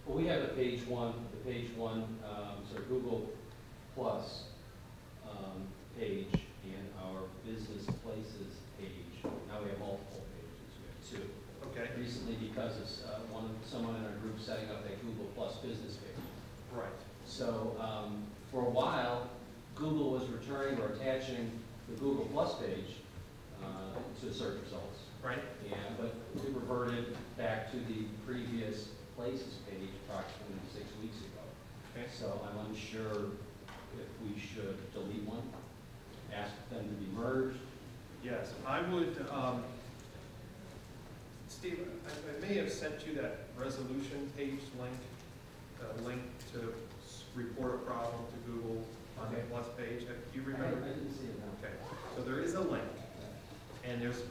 Well, we have the page one, sorry, Google Plus page and our business places page. Now we have multiple pages, we have two. Okay. Recently, because of someone in our group setting up a Google Plus business page. Right. So for a while, Google was returning or attaching the Google Plus page to search results. Right. But we reverted back to the previous places page approximately 6 weeks ago. Okay. So I'm unsure if we should delete one, ask them to be merged. Yes, I would, Steve, I may have sent you that resolution page link to report a problem to Google on the Plus page. Do you remember? I didn't see it now. Okay, so there is a link, and there's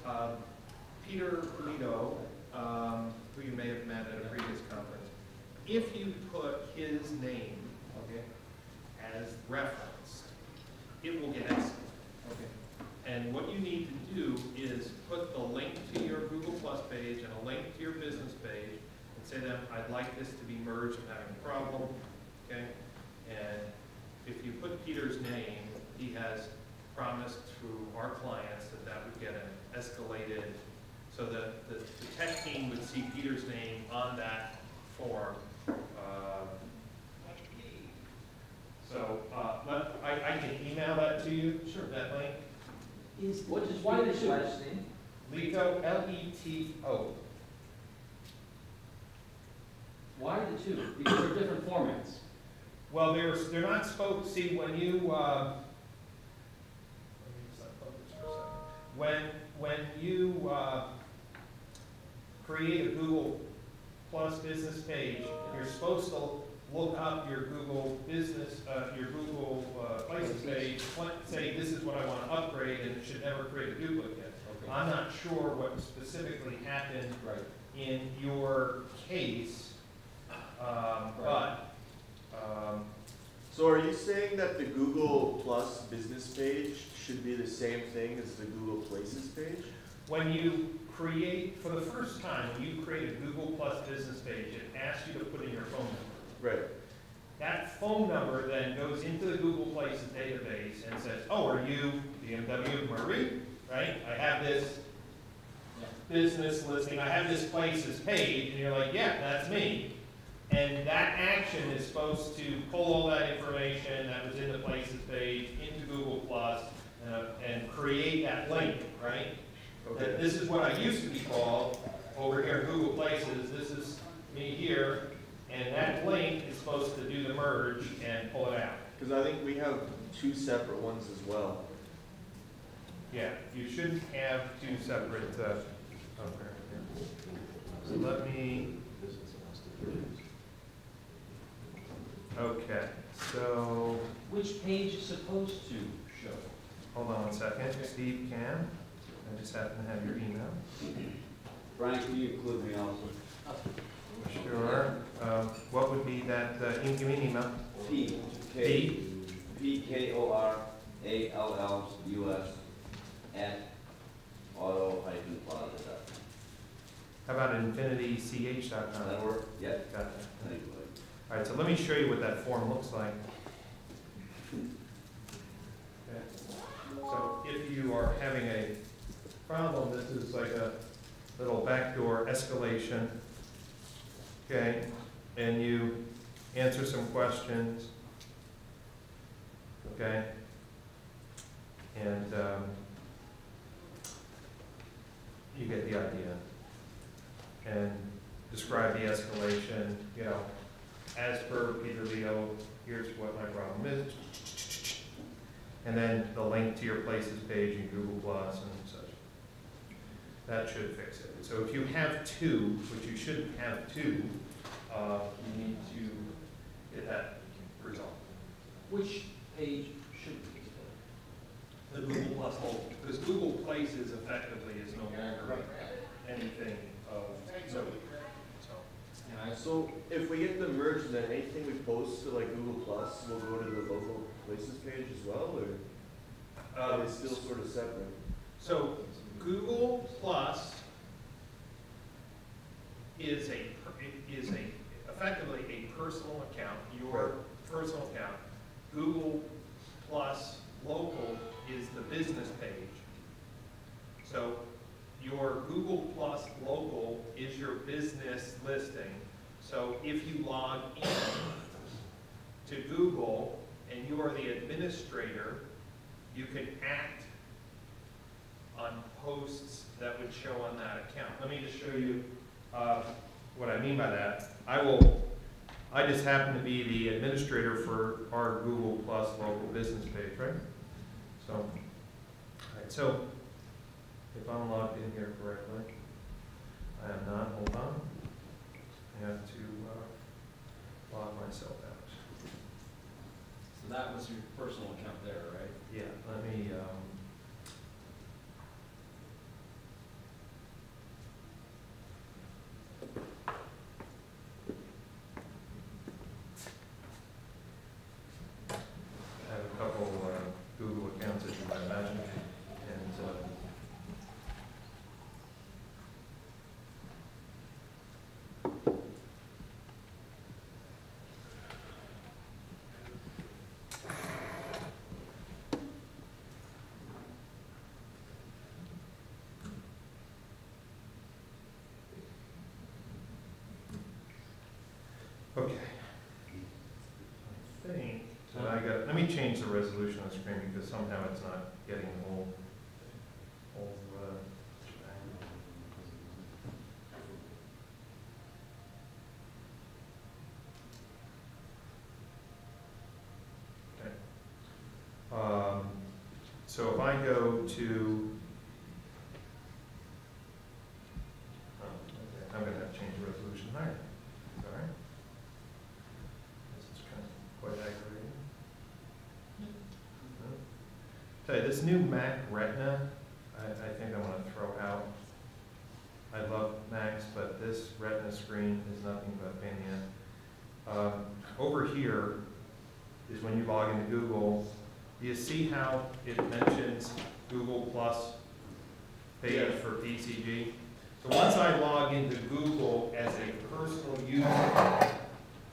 Peter Lito, who you may have met at a previous conference. If you put his name as referenced, it will get escalated. Okay. And what you need to do is put the link to your Google Plus page and a link to your business page and say to them, I'd like this to be merged, I'm having a problem, okay? And if you put Peter's name, he has promised to our clients that that would get an escalated, so that the tech team would see Peter's name on that form. I can email that to you, sure, that link. Why the two? Leto, L-E-T-O. Why the two? Because they're different formats. Well, they're not supposed, see, when you, when you create a Google Plus business page, you're supposed to look up your Google business, your Google Places page, say this is what I want to upgrade, and it should never create a duplicate. Okay. I'm not sure what specifically happened in your case, but. So are you saying that the Google Plus business page should be the same thing as the Google Places page? When you create, for the first time, when you create a Google Plus business page, it asks you to put in your phone number. Right. That phone number then goes into the Google Places database and says, oh, are you BMW Marie? Right? I have this business listing, I have this Places page, and you're like, yeah, that's me. And that action is supposed to pull all that information that was in the Places page into Google Plus and create that link, right? Okay. That this is what I used to be called over here in Google Places. This is me here. And that link is supposed to do the merge and pull it out. Because I think we have two separate ones as well. Yeah, you shouldn't have two separate. So let me. Okay, so. Which page is supposed to show? Hold on one second. Steve can. I just happen to have your email. Brian, can you include me also? Sure. What would be that? Give me an email. PKORALLUS at auto-plaza.com. How about infinitych.com? That'll work? Yeah. Got that. Thank you. All right, so let me show you what that form looks like. Okay. So if you are having a problem, this is like a little backdoor escalation. Okay, and you answer some questions. Okay, and you get the idea. And describe the escalation, you know, as per Peter Leo, here's what my problem is. And then the link to your Places page in Google Plus and such. That should fix it. So if you have two, which you shouldn't have two, you need to get that resolved. Which page should be The Google Plus whole, because Google Places effectively is no longer anything of note. So if we get them merged, then anything we post to like Google Plus will go to the local Places page as well, or are they still sort of separate? So Google Plus is effectively a personal account, your personal account. Google plus local is the business page. So your Google plus local is your business listing. So if you log in to Google and you are the administrator, you can act on posts that would show on that account. Let me just show you what I mean by that. I just happen to be the administrator for our Google Plus local business page, right? So, all right, so if I'm logged in here correctly, I am not, hold on. I have to log myself out. So that was your personal account there, right? Yeah, let me, I have a couple Google accounts, as you might imagine, and okay. I think that I got, let me change the resolution on the screen because somehow it's not getting the whole okay. So if I go to, okay, I'm going to have to change the resolution higher. Sorry. This is kind of quite aggravating. Tell you, this new Mac Retina, I think I want to throw out. I love Macs, but this Retina screen is nothing but a pain in the ass. Over here is when you log into Google. Do you see how it mentions Google Plus page for PCG? So once I log into Google as a personal user,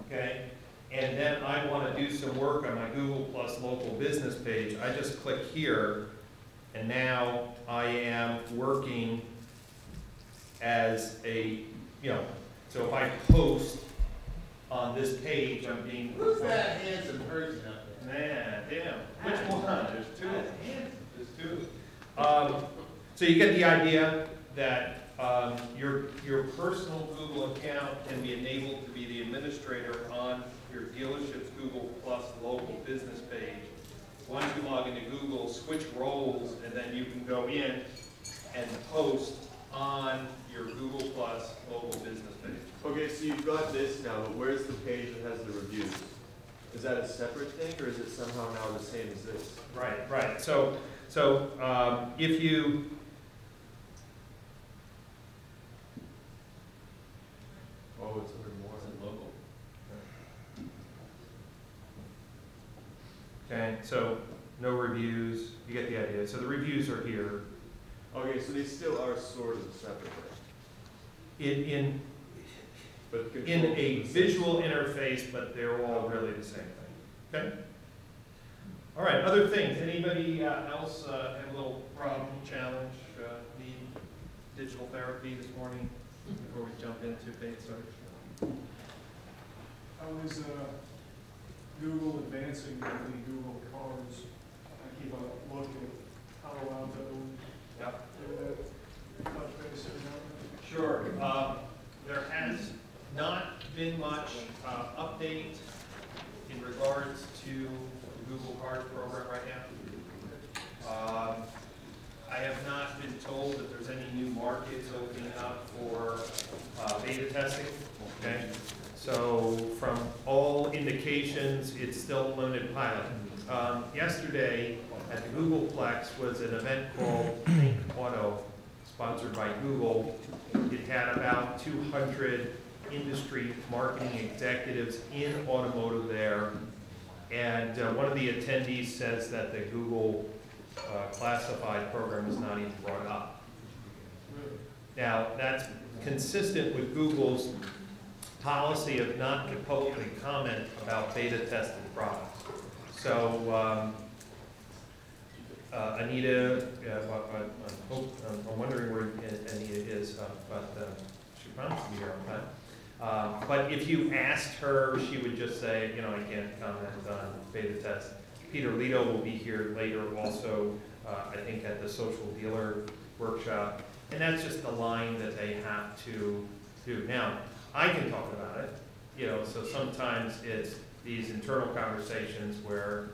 okay, and then I want to do some work on my Google Plus local business page, I just click here, and now I am working as a, so if I post on this page, I'm being... Who's that handsome person up there? Man, damn. Which one? There's two. There's two. So you get the idea that your personal Google account can be enabled to be the administrator on your dealership's Google Plus local business page. Once you log into Google, switch roles, and then you can go in and post on your Google Plus local business page. Okay, so you've got this now, but where's the page that has the reviews? Is that a separate thing, or is it somehow now the same as this? Right, right. So if you Oh, it's under more. It's in local. okay, so no reviews, you get the idea. So the reviews are here. Okay, so they still are sort of separate, In but a controlled from the visual interface, but they're all really the same thing. Okay? All right, other things. Anybody else have a little problem, challenge, need digital therapy this morning before we jump into paid search? How is Google advancing with the Google cars? I keep a look at Palo Alto. Yep. Touch base every now and then. Sure. There has not been much update in regards to the Google Card program right now. I have not been told that there's any new markets opening up for beta testing. Okay, so from all indications, it's still a limited pilot. Yesterday at the Googleplex was an event called Think Auto, sponsored by Google. It had about 200 industry marketing executives in automotive there, and one of the attendees says that the Google classified program is not even brought up. Now, that's consistent with Google's policy of not to publicly comment about beta tested products. So, Anita, I'm wondering where Anita is, but she promised to be here on time. But if you asked her, she would just say, you know, I can't comment on beta test. Peter Lito will be here later also, I think at the social dealer workshop. And that's just the line that they have to do. Now, I can talk about it, you know, so sometimes it's these internal conversations where,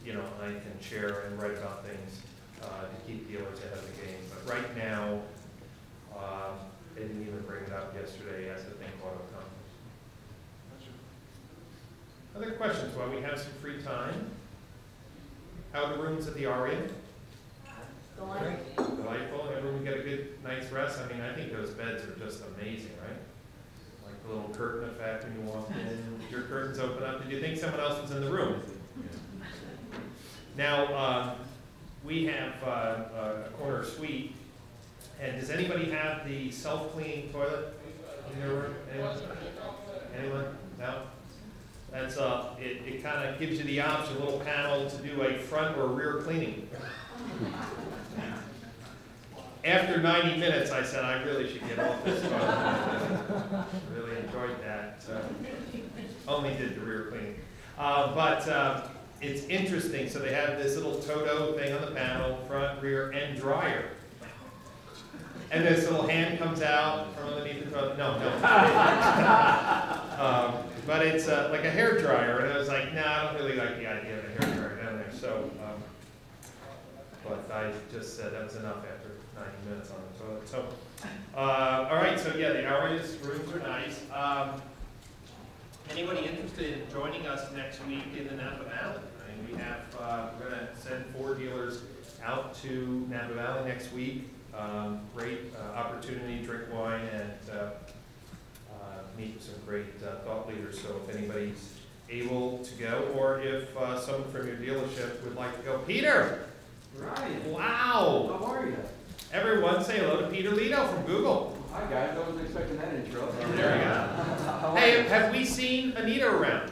you know, I can share and write about things to keep dealers ahead of the game. But right now, they didn't even bring it up yesterday as the thing AutoCon. Other questions while we have some free time? How are the rooms at the Aria? Delightful. Everyone get a good night's rest. I mean, I think those beds are just amazing, right? Like the little curtain effect when you walk in, your curtains open up. Did you think someone else was in the room? Now, we have a corner suite. And does anybody have the self-cleaning toilet in their room? Anyone? Anyone? No? That's it kind of gives you the option, a little panel to do a front or rear cleaning. After 90 minutes, I said I really should get off this toilet. Really enjoyed that. Only did the rear cleaning. But it's interesting. So they have this little Toto thing on the panel, front, rear, and dryer. And this little hand comes out from underneath the toilet. No. But it's like a hair dryer, and I was like, nah, I don't really like the idea of a hair dryer down there. So, but I just said that was enough after 90 minutes on the toilet. So, all right. So yeah, the Aria's rooms are nice. Anybody interested in joining us next week in the Napa Valley? I mean, we have we're going to send 4 dealers out to Napa Valley next week. Great opportunity, drink wine, and meet some great thought leaders. So if anybody's able to go, or if someone from your dealership would like to go. Peter! Ryan. Wow! How are you? Everyone say hello to Peter Lito from Google. Hi guys, I wasn't expecting that intro. There you go. Hey, have we seen Anita around?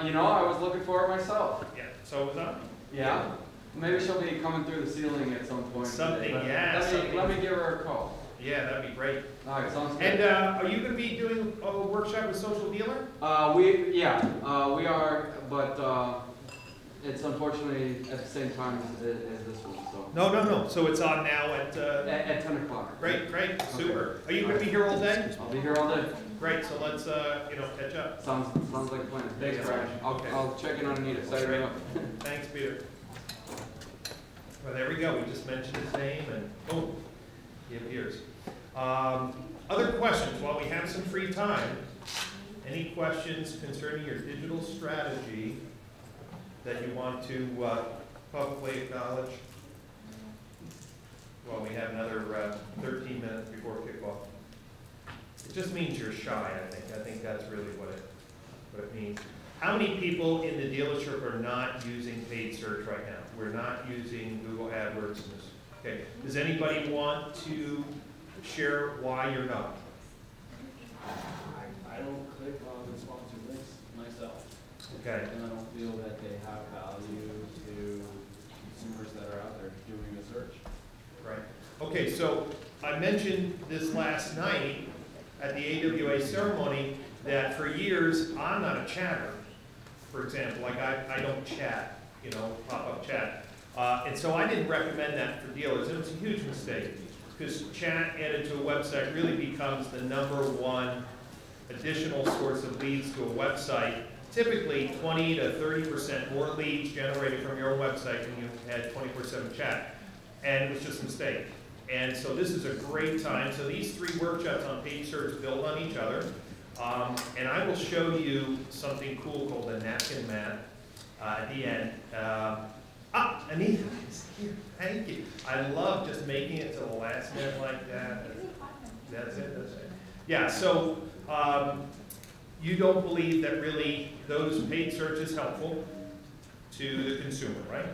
You know, I was looking for it myself. Yeah, so was I. Yeah. Maybe she'll be coming through the ceiling at some point. Something, today, yeah. Let me give her a call. Yeah, that'd be great. All right, sounds good. And are you going to be doing a workshop with Social Dealer? We are, but it's unfortunately at the same time as this one. So. No. So it's on now at 10 o'clock. Great, super. Are you going to be here all day? I'll be here all day. Great. So let's catch up. Sounds like a plan. Thanks, Brian. I'll check in on Anita. Saturday up. Thanks, Peter. Well, there we go. We just mentioned his name, and boom, he appears. Other questions while we have some free time? Any questions concerning your digital strategy that you want to publicly acknowledge? Well, we have another 13 minutes before kickoff. It just means you're shy, I think. I think that's really what it means. How many people in the dealership are not using paid search right now? We're not using Google Adwords. Okay. Does anybody want to share why you're not? I don't click on the sponsored links myself. Okay. And I don't feel that they have value to consumers that are out there doing a search. Right. Okay, so I mentioned this last night at the AWA ceremony that for years I'm not a chatter. For example, like I don't chat, you know, pop-up chat. And so I didn't recommend that for dealers. It was a huge mistake because chat added to a website really becomes the #1 additional source of leads to a website. Typically 20 to 30% more leads generated from your own website when you had 24/7 chat. And it was just a mistake. And so this is a great time. So these 3 workshops on paid search build on each other. And I will show you something cool called the napkin map at the end. Anita is here. Thank you. I love just making it to the last minute like that. That's it. Yeah, so you don't believe that really those paid search is helpful to the consumer, right?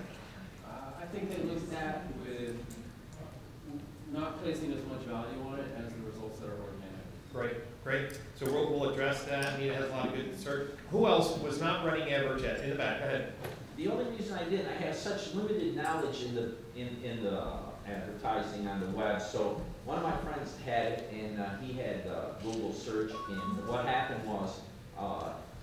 I think they looked at with not placing as much value on it as the results that are organic. Great. Great, so we'll address that. Anita has a lot of good search. Who else was not running AdWords yet? In the back, go ahead. The only reason I didn't, I have such limited knowledge in the advertising on the web. So one of my friends had it, and he had Google search, and what happened was,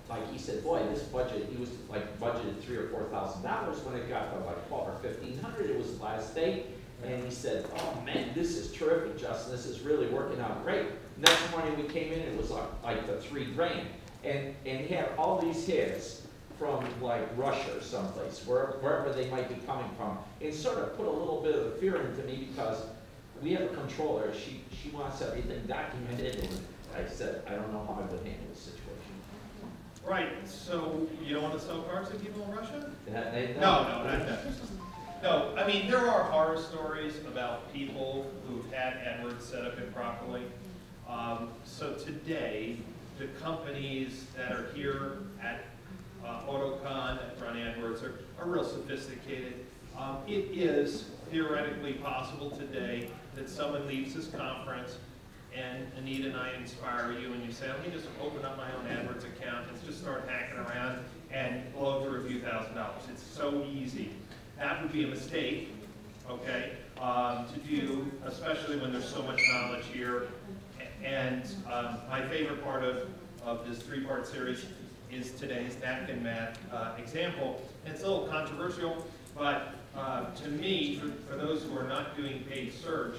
like he said, boy, this budget, he was like budgeted $3,000 or $4,000. When it got to like 12 or 1,500, it was last day. And he said, oh man, this is terrific, Justin. This is really working out great. Next morning we came in, it was like the $3 grand. And he had all these hits from like Russia or someplace, wherever they might be coming from. It sort of put a little bit of fear into me because we have a controller. She wants everything documented. And I said, I don't know how I would handle the situation. Right, so you don't want to sell cars to people in Russia? No. No, I mean, there are horror stories about people who've had AdWords set up improperly. So today, the companies that are here at AutoCon that run AdWords are real sophisticated. It is theoretically possible today that someone leaves this conference and Anita and I inspire you and you say, let me just open up my own AdWords account, let's just start hacking around and blow through a few $1,000s. It's so easy. That would be a mistake, okay, to do, especially when there's so much knowledge here. And my favorite part of this 3-part series is today's napkin mat example. And it's a little controversial, but to me, for those who are not doing paid search,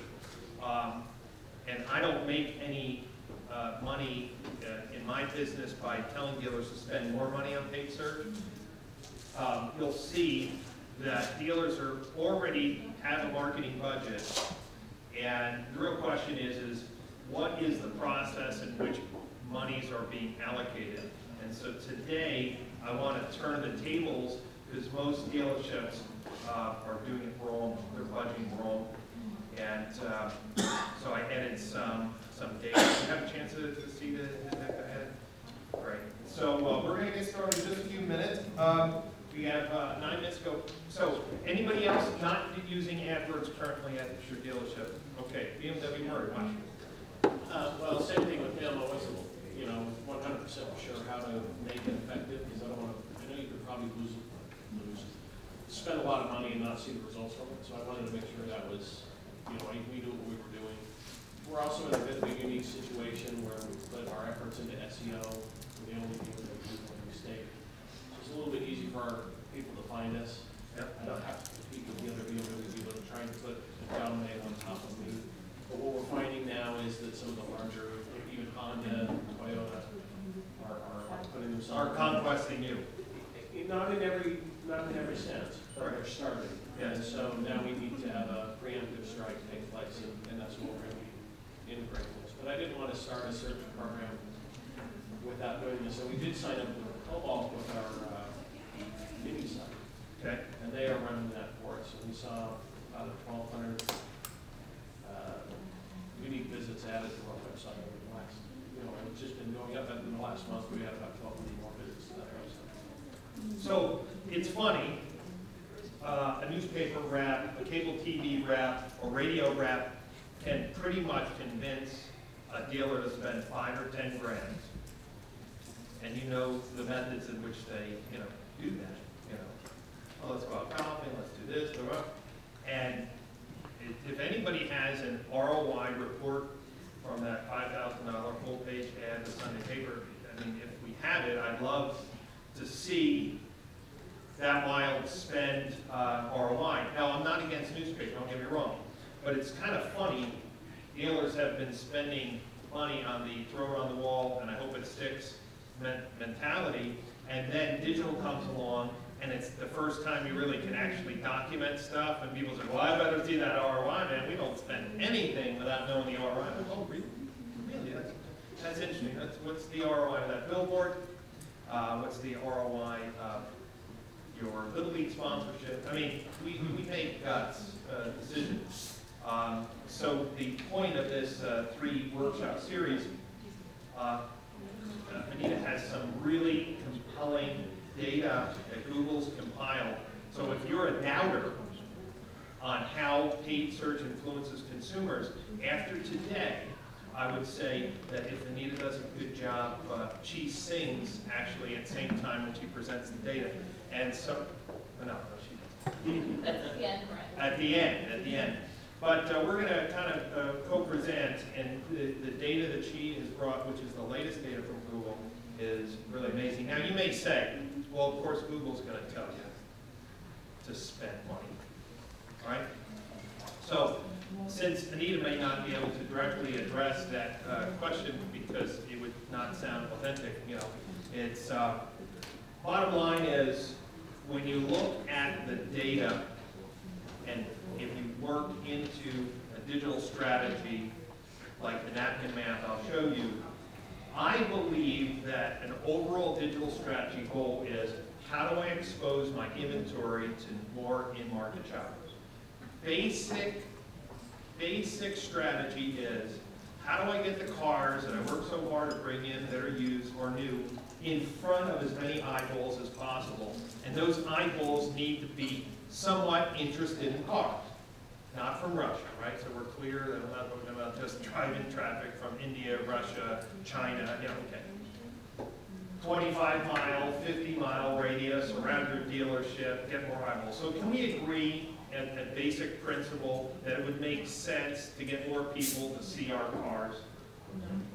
and I don't make any money in my business by telling dealers to spend more money on paid search, you'll see that dealers are already have a marketing budget, and the real question is what is the process in which monies are being allocated? And so today, I want to turn the tables because most dealerships are doing it wrong, they're budgeting wrong, and so I added some data. You have a chance to see the deck I added? Great. So we're going to get started in just a few minutes. We have 9 minutes to go. So, anybody else not using AdWords currently at your dealership? Okay, BMW Murray, watch. Well, same thing with him. I wasn't, 100% sure how to make it effective because I know you could probably spend a lot of money and not see the results from it. So I wanted to make sure that was, we knew what we were doing. We're also in a bit of a unique situation where we put our efforts into SEO. We're the only people that do one mistake. It's a little bit easy for our people to find us. Yep. I don't have to compete with the other BMW people that are trying to put a dominate on top of me. But what we're finding now is that some of the larger, even Honda, Toyota, are putting themselves. Are conquesting you. Not in every sense, but they're starting. Yes. And so now we need to have a preemptive strike take place, and that's what we're going to be integrating this. But I didn't want to start a search program without doing this. So we did sign up with Cobalt with our mini site. Okay. And they are running that for us. And we saw about 1,200 unique visits added to our website over the last, it's just been going up. And in the last month, we had about 1,200 more visits to that website. So, it's funny, a newspaper rep, a cable TV rep, or radio rep can pretty much convince a dealer to spend 5 or 10 grand. And you know the methods in which they, do that. Oh, let's go out shopping, let's do this, and if anybody has an ROI report from that $5,000 full-page ad in the Sunday paper, I mean, if we have it, I'd love to see that wild spend ROI. Now, I'm not against newspaper, don't get me wrong, but it's kind of funny. Dealers have been spending money on the throw it on the wall and I hope it sticks mentality, and then digital comes along and it's the first time you really can actually document stuff, and people say, well, I better see that ROI, man. We don't spend anything without knowing the ROI. Oh, really? Really? That's interesting. What's the ROI of that billboard? What's the ROI of your Little League sponsorship? I mean, we make decisions. So the point of this 3-workshop series, Anita has some really compelling data that Google's compiled. So if you're a doubter on how paid search influences consumers, after today, I would say that if Anita does a good job, she sings actually at the same time when she presents the data. And so, no, she doesn't. That's the end, right? At the end. But we're going to kind of co-present, and the data that she has brought, which is the latest data from Google, is really amazing. Now you may say, well, of course Google's going to tell you to spend money, right? So since Anita may not be able to directly address that question because it would not sound authentic, you know, it's bottom line is when you look at the data and if you work into a digital strategy like the napkin math I'll show you, I believe that an overall digital strategy goal is how do I expose my inventory to more in-market shoppers? Basic strategy is how do I get the cars that I work so hard to bring in that are used or new in front of as many eyeballs as possible. And those eyeballs need to be somewhat interested in cars, not from Russia, right? So we're clear that I'm not talking about just drive-in traffic from India, Russia, China, you know, okay. 25-mile, 50-mile radius around your dealership, get more eyeballs. So can we agree at the basic principle that it would make sense to get more people to see our cars,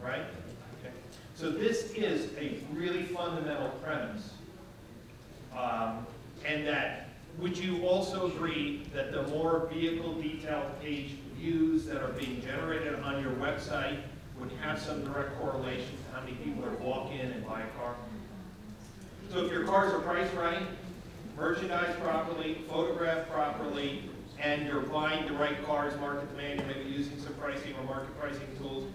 right? Okay. So this is a really fundamental premise. And that, would you also agree that the more vehicle detail page views that are being generated on your website would have some direct correlation to how many people are walk in and buy a car? So if your cars are priced right, merchandised properly, photographed properly, and you're buying the right cars, market demand, you're maybe using some pricing or market pricing tools,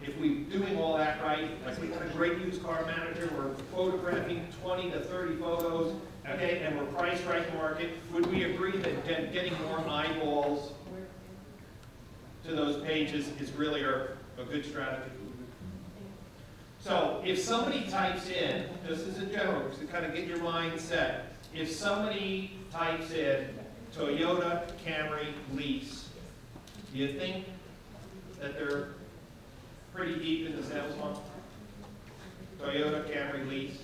if we're doing all that right, like we got a great used car manager, we're photographing 20 to 30 photos, okay, and we're priced right in the market, would we agree that getting more eyeballs to those pages is really a good strategy? So if somebody types in, just as a general, to kind of get your mind set, if somebody types in Toyota Camry lease, do you think that they're pretty deep in the sales funnel? Toyota Camry lease?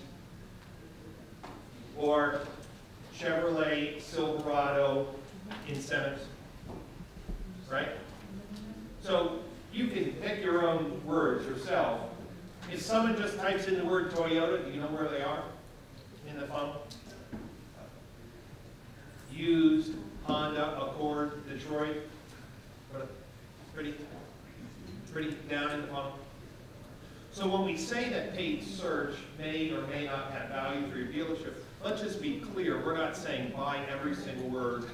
Or Chevrolet Silverado incentives? Right? So you can pick your own words yourself. If someone just types in the word Toyota, do you know where they are in the funnel? Used Honda Accord Detroit, pretty down in the funnel. So when we say that paid search may or may not have value for your dealership, let's just be clear, we're not saying buy every single word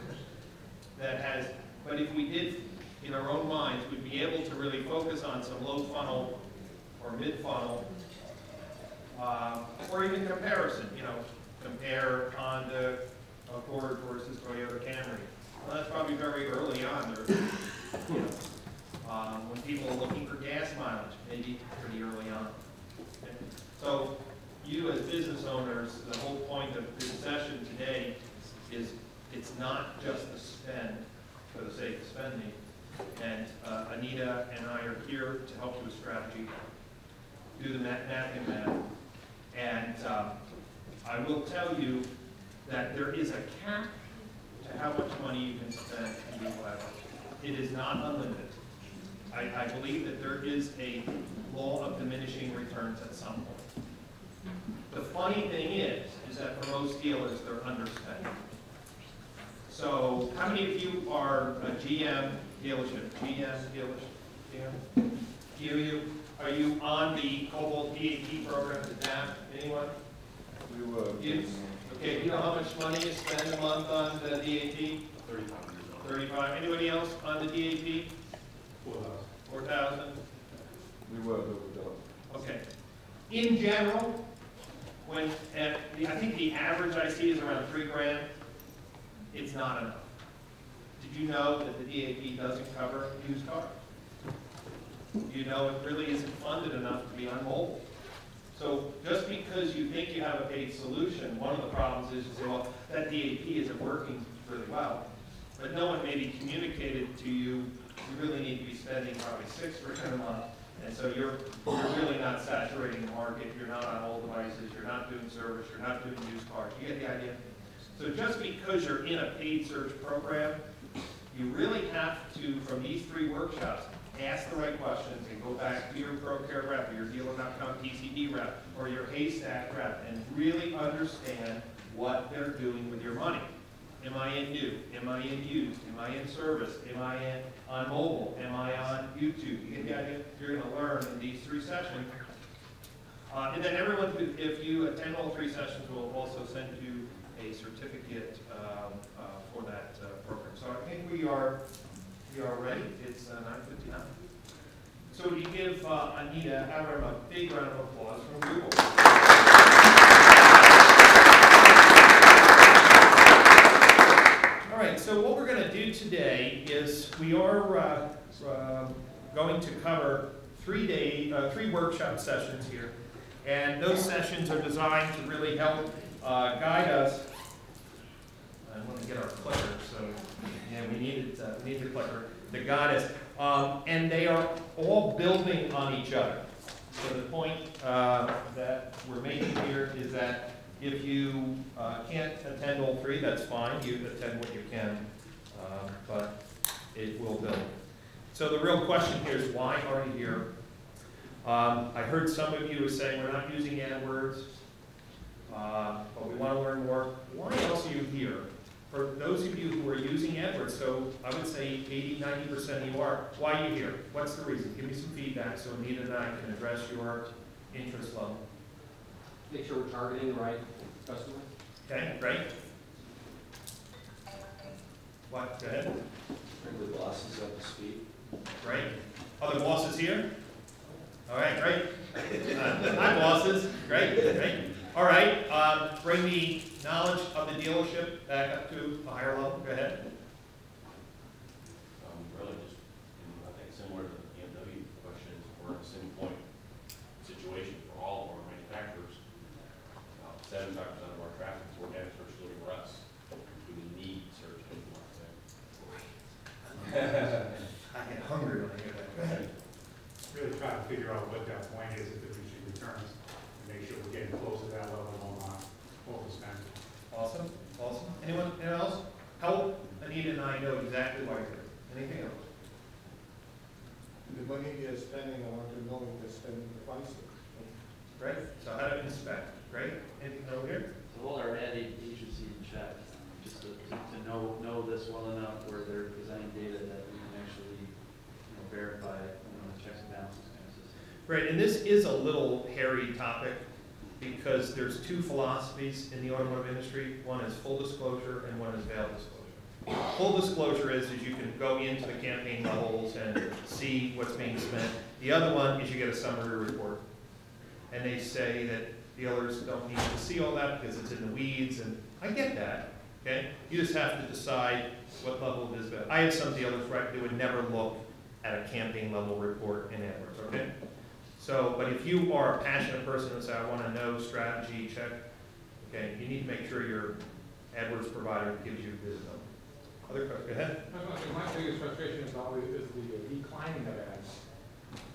that has, but if we did in our own minds, we'd be able to really focus on some low funnel or mid funnel, or even comparison, you know, compare Honda Accord versus Toyota Camry. Well, that's probably very early on. You know, when people are looking for gas mileage, maybe pretty early on. Okay. So you as business owners, the whole point of this session today is it's not just the spend for the sake of spending. And Anita and I are here to help you with strategy, do the napkin math. And I will tell you that there is a cap to how much money you can spend in Google AdWords. It is not unlimited. I believe that there is a law of diminishing returns at some point. The funny thing is that for most dealers, they're underspending. So how many of you are a GM dealership? GM dealership? Are you on the Cobalt DAT program, the DAP? Anyone? We were. Okay, you know how much money you spend a month on the DAT? 35. Anybody else on the DAT? 4,000. We were. Okay. In general, when I think the average I see is around $3,000, it's not enough. Did you know that the DAP doesn't cover used cars? You know it really isn't funded enough to be on mobile. So just because you think you have a paid solution, one of the problems is you say, well, that DAP isn't working really well. But no one maybe communicated to you, you really need to be spending probably $6,000 a month, And so you're really not saturating the market, you're not on old devices, you're not doing service, you're not doing used cars. You get the idea? So just because you're in a paid search program, you really have to, from these 3 workshops, ask the right questions and go back to your ProCare rep, or your Dealer.com PCD rep, or your Haystack rep, and really understand what they're doing with your money. Am I in new? Am I in used? Am I in service? Am I on mobile? Am I on YouTube? You get the idea? You're going to learn in these 3 sessions. And then everyone, if you attend all 3 sessions, will also send you a certificate for that program. So I think we are ready. It's 9:59. So would you give Anita Avram a big round of applause from Google? All right, so what we're going to do today is we are going to cover 3 workshop sessions here. And those sessions are designed to really help guide us. I want to get our clicker, so yeah, we need the clicker to guide us. And they are all building on each other. So the point that we're making here is that if you can't attend all 3, that's fine. You attend what you can, but it will build. So the real question here is, why are you here? I heard some of you saying we're not using Adwords, but we want to learn more. Why else are you here? For those of you who are using Adwords, so I would say 80–90% of you are, why are you here? What's the reason? Give me some feedback so Anita and I can address your interest level. Make sure we're targeting the right customer. Okay, great. What? Go ahead. Bring the bosses up to speed. Great. Other bosses here? All right, great. Hi, bosses. Great, great. All right, bring the knowledge of the dealership back up to a higher level. Go ahead. Really just, I think similar to the BMW questions, we're at a single point situation for all of our manufacturers. 75% of our traffic is organic search looking for us. Do we need search engine marketing? I get hungry when I hear that. Go ahead. Really trying to figure out what that point is at diminishing returns and make sure we're getting close to that level on overspend. Awesome, awesome. Anyone else? Help Anita and I know exactly why you're here. Anything else? The money you're spending, I want to know if you're spending wisely. Great. So how to inspect. Great. Anything over here? So hold our ad agency in check, just to know this well enough where they're presenting data that we can actually verify, checks and balances kind of system. Right, and this is a little hairy topic because there's 2 philosophies in the automotive industry. One is full disclosure and one is veiled disclosure. Full disclosure is you can go into the campaign levels and see what's being spent. The other one is you get a summary report. And they say that dealers don't need to see all that because it's in the weeds, and I get that, okay? You just have to decide what level it is. I have some dealers, right, they would never look at a campaign level report in Adwords, okay? So, but if you are a passionate person and say, I want to know strategy, check, okay, you need to make sure your Adwords provider gives you visibility. Other questions? Go ahead. My biggest frustration is always the declining of ads.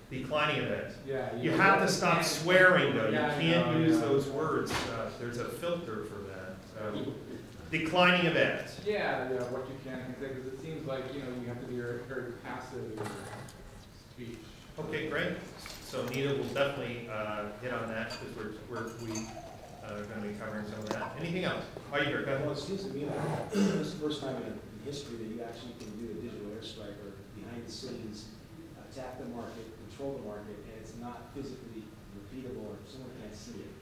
Declining of ads. Yeah. You have to stop swearing, though. Yeah, You can't use those words. There's a filter for that. Declining of ads. Yeah, what you can say, because it seems like, you have to be very passive in your speech. Okay, great. So Nita will definitely hit on that because we're going to be covering some of that. Anything else? Are you here? Go ahead. Well, it seems to me like this is the first time in history that you actually can do a digital airstrike or behind the scenes, attack the market, control the market, and it's not physically repeatable or someone can't see it.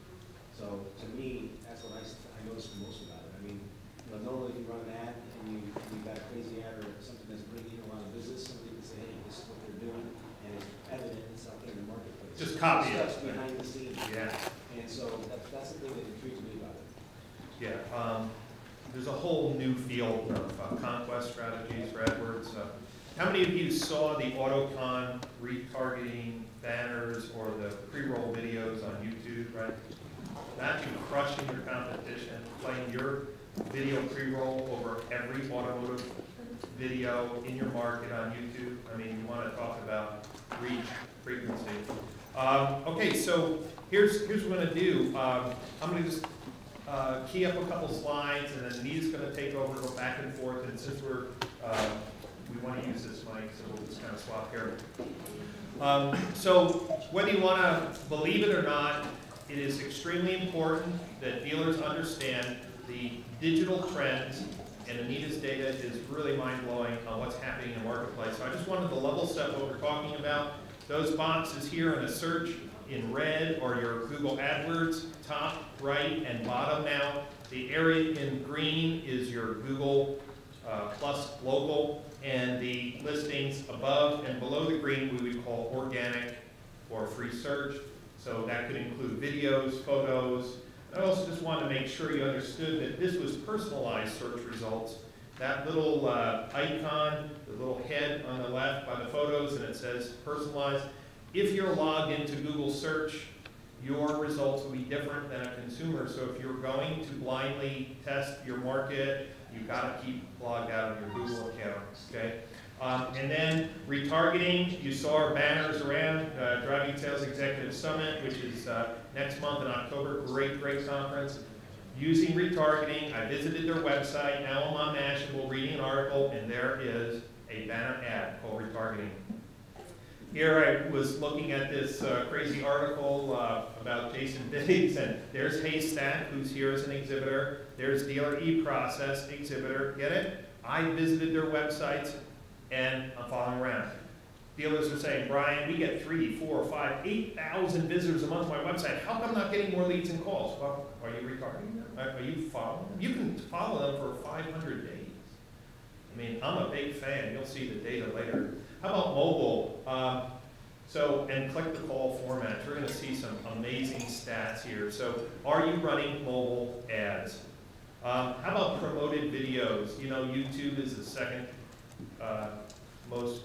So to me, that's what I noticed the most about it. I mean, normally if you run an ad and you got a crazy ad or something that's bringing in a lot of business, somebody can say, hey, this is what they're doing, and it's evident, it's out there in the marketplace. Just copy it. Stuff's behind the scenes. Yeah. And so that's the thing that intrigues me about it. Yeah. There's a whole new field of conquest strategies for AdWords. How many of you saw the AutoCon retargeting banners or the pre-roll videos on YouTube, right? Imagine crushing your competition, playing your video pre-roll over every automotive video in your market on YouTube. I mean, you want to talk about reach. frequency. Okay, so here's what we're going to do. I'm going to just key up a couple slides, and then Anita's going to take over, go back and forth. And since we want to use this mic, so we'll just kind of swap here. So whether you want to believe it or not, it is extremely important that dealers understand the digital trends, and Anita's data is really mind-blowing on what's happening in the marketplace. So I just wanted to level set what we're talking about. Those boxes here in the search in red are your Google AdWords, top, right, and bottom now. The area in green is your Google plus local, and the listings above and below the green we would call organic or free search. So that could include videos, photos. I also just wanted to make sure you understood that this was personalized search results. That little icon, the little head on the left by the photos, and it says personalized. If you're logged into Google search, your results will be different than a consumer. So if you're going to blindly test your market, you've got to keep logged out of your Google account, okay? And then retargeting, you saw our banners around, Driving Sales Executive Summit, which is next month in October, great conference. Using retargeting, I visited their website, now I'm on Mashable reading an article, and there is a banner ad called retargeting. Here I was looking at this crazy article about Jason Biggs, and there's Haystack, who's here as an exhibitor. There's Dealer eProcess exhibitor, get it? I visited their websites, and I'm following around. Dealers are saying, Brian, we get 3, 4, 5, 8,000 visitors a month on my website. How come I'm not getting more leads and calls? Well, are you retargeting them? Are you following them? You can follow them for 500 days. I mean, I'm a big fan. You'll see the data later. How about mobile? And click the call format. We're going to see some amazing stats here. So, are you running mobile ads? How about promoted videos? You know, YouTube is the second most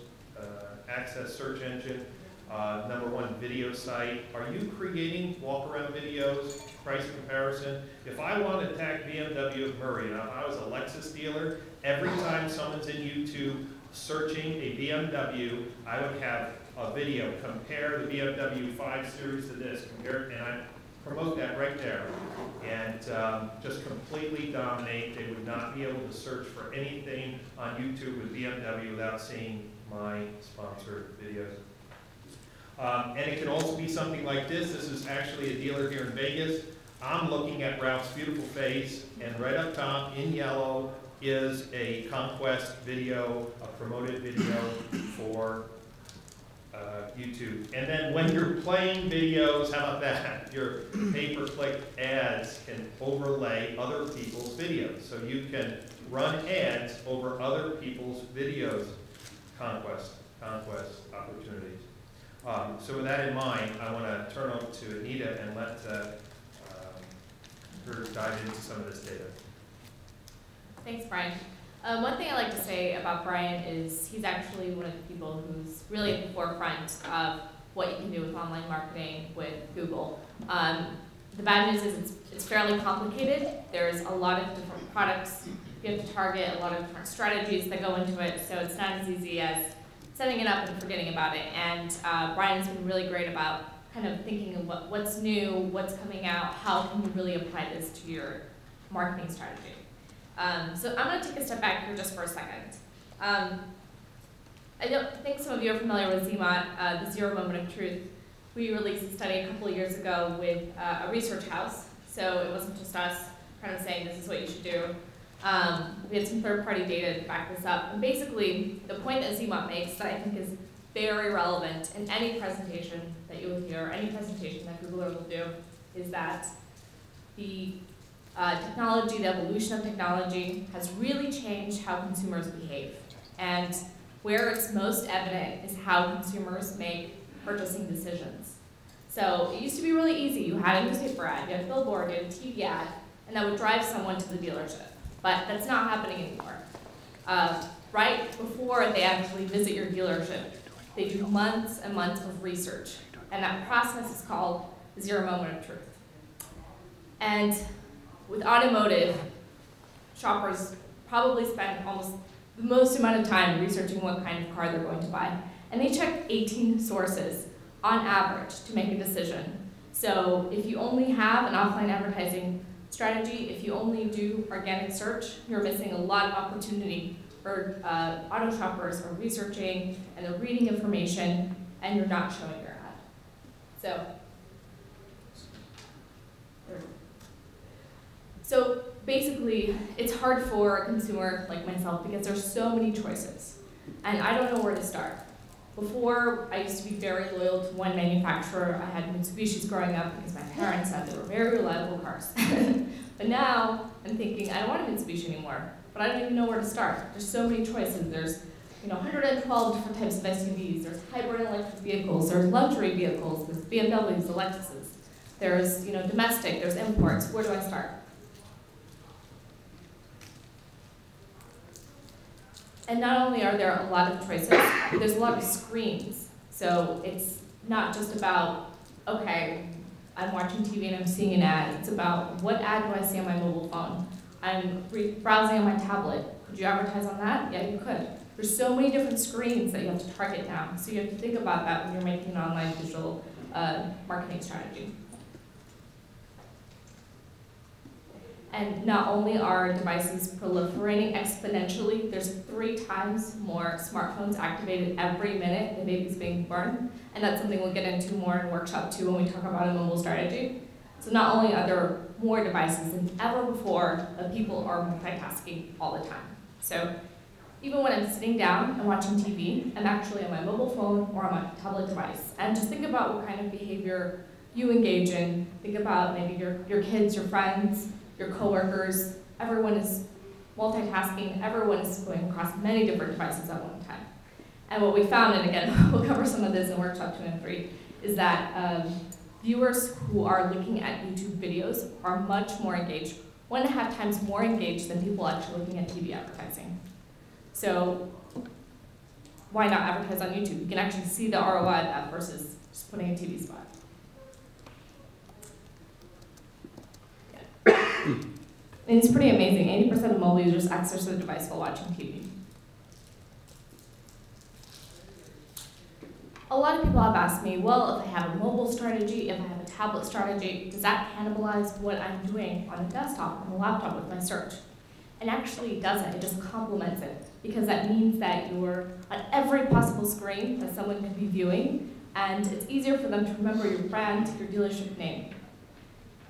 accessed search engine, #1 video site. Are you creating walk-around videos, price comparison? If I want to attack BMW of Murray, now if I was a Lexus dealer, every time someone's in YouTube searching a BMW, I would have a video, compare the BMW 5 Series to this, compare, and I promote that right there, and just completely dominate. They would not be able to search for anything on YouTube with BMW without seeing my sponsored videos. And it can also be something like this. This is actually a dealer here in Vegas. I'm looking at Ralph's beautiful face, and right up top in yellow is a conquest video, a promoted video for YouTube. And then when you're playing videos, how about that? Your pay-per-click ads can overlay other people's videos. So you can run ads over other people's videos. Conquest opportunities. So with that in mind, I want to turn over to Anita and let her dive into some of this data. Thanks, Brian. One thing I like to say about Brian is he's actually one of the people who's really at the forefront of what you can do with online marketing with Google. The bad news is it's fairly complicated. There's a lot of different products you have to target, a lot of different strategies that go into it, so it's not as easy as setting it up and forgetting about it. And Brian's been really great about kind of thinking of what's new, what's coming out, how can you really apply this to your marketing strategy. So I'm going to take a step back here just for a second. I don't think some of you are familiar with ZMOT, the Zero Moment of Truth. We released a study a couple of years ago with a research house, so it wasn't just us kind of saying this is what you should do. We had some third-party data to back this up. And basically, the point that ZMOT makes that I think is very relevant in any presentation that you will hear, any presentation that Googler will do, is that the technology, the evolution of technology has really changed how consumers behave. And where it's most evident is how consumers make purchasing decisions. So it used to be really easy. You had a newspaper ad, you had a billboard, you had a TV ad, and that would drive someone to the dealership. But that's not happening anymore. Right before they actually visit your dealership, they do months and months of research. And that process is called the Zero Moment of Truth. And with automotive, shoppers probably spend almost the most amount of time researching what kind of car they're going to buy. And they check 18 sources on average, to make a decision. So if you only have an offline advertising strategy, if you only do organic search, you're missing a lot of opportunity for auto shoppers are researching and they're reading information and you're not showing your ad. So basically, it's hard for a consumer like myself because there's so many choices and I don't know where to start. Before, I used to be very loyal to one manufacturer. I had Mitsubishis growing up because my parents said they were very reliable cars. But now, I'm thinking, I don't want a Mitsubishi anymore, but I don't even know where to start. There's so many choices. There's 112 different types of SUVs. There's hybrid electric vehicles. There's luxury vehicles. There's BMWs, the Lexuses. There's domestic. There's imports. Where do I start? And not only are there a lot of choices, there's a lot of screens. So it's not just about, okay, I'm watching TV and I'm seeing an ad. It's about what ad do I see on my mobile phone? I'm browsing on my tablet. Could you advertise on that? Yeah, you could. There's so many different screens that you have to target now. So you have to think about that when you're making an online digital marketing strategy. And not only are devices proliferating exponentially, there's 3 times more smartphones activated every minute than babies being born. And that's something we'll get into more in workshop 2 when we talk about a mobile strategy. So not only are there more devices than ever before, but people are multitasking all the time. So even when I'm sitting down and watching TV, I'm actually on my mobile phone or on my tablet device. And just think about what kind of behavior you engage in. Think about maybe your kids, your friends, your coworkers. Everyone is multitasking. Everyone is going across many different devices at one time. And what we found, and again, we'll cover some of this in workshop 2 and 3, is that viewers who are looking at YouTube videos are much more engaged, 1.5 times more engaged than people actually looking at TV advertising. So why not advertise on YouTube? You can actually see the ROI of that versus just putting a TV spot. And it's pretty amazing. 80% of mobile users access the device while watching TV. A lot of people have asked me, well, if I have a mobile strategy, if I have a tablet strategy, does that cannibalize what I'm doing on the desktop, on the laptop with my search? And actually it doesn't, it just complements it. Because that means that you're on every possible screen that someone could be viewing, and it's easier for them to remember your brand, your dealership name.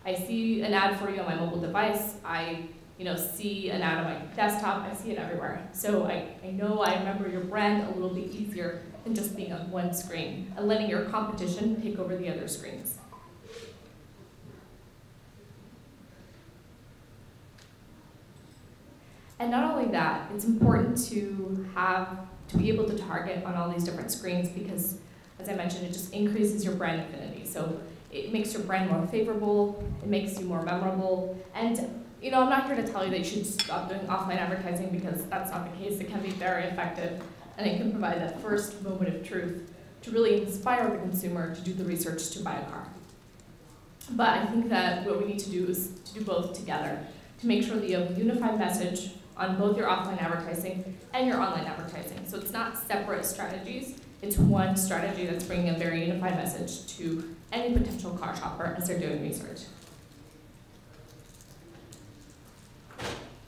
I see an ad for you on my mobile device, I see an ad on my desktop, I see it everywhere. So I know I remember your brand a little bit easier than just being on one screen and letting your competition take over the other screens. And not only that, it's important to be able to target on all these different screens because, as I mentioned, it just increases your brand affinity. So it makes your brand more favorable, it makes you more memorable, and I'm not here to tell you that you should stop doing offline advertising because that's not the case. It can be very effective, and it can provide that first moment of truth to really inspire the consumer to do the research to buy a car. But I think that what we need to do is to do both together, to make sure that you have a unified message on both your offline advertising and your online advertising. So it's not separate strategies, it's one strategy that's bringing a very unified message to any potential car shopper as they're doing research.